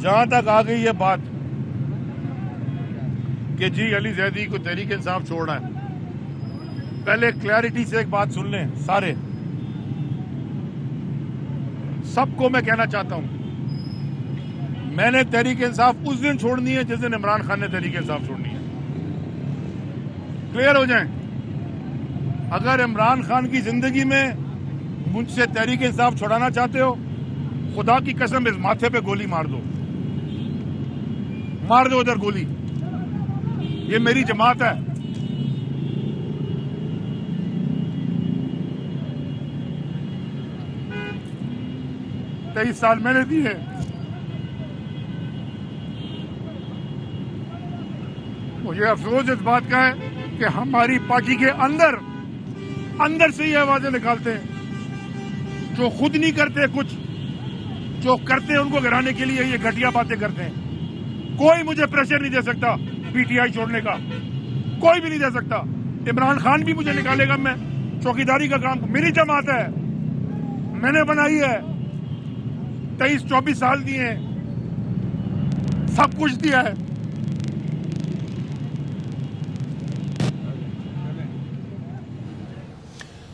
जहां तक आ गई ये बात कि जी अली जैदी को तहरीक इंसाफ छोड़ना है, पहले क्लैरिटी से एक बात सुन लें सारे, सबको मैं कहना चाहता हूं, मैंने तहरीक इंसाफ उस दिन छोड़नी है जिस दिन इमरान खान ने तहरीक इंसाफ छोड़नी है। क्लियर हो जाए। अगर इमरान खान की जिंदगी में मुझसे तहरीक इंसाफ छुड़ाना चाहते हो, खुदा की कसम इस माथे पे गोली मार दो उधर गोली। ये मेरी जमात है। तेईस साल मैंने दिए। मुझे अफसोस इस बात का है कि हमारी पार्टी के अंदर से ये आवाजें निकालते हैं जो खुद नहीं करते कुछ, जो करते हैं उनको गिराने के लिए ये घटिया बातें करते हैं। कोई मुझे प्रेशर नहीं दे सकता पीटीआई छोड़ने का, कोई भी नहीं दे सकता। इमरान खान भी मुझे निकालेगा, मैं चौकीदारी का काम, मेरी जमात है, मैंने बनाई है, 23-24 साल दिए, सब कुछ दिया है।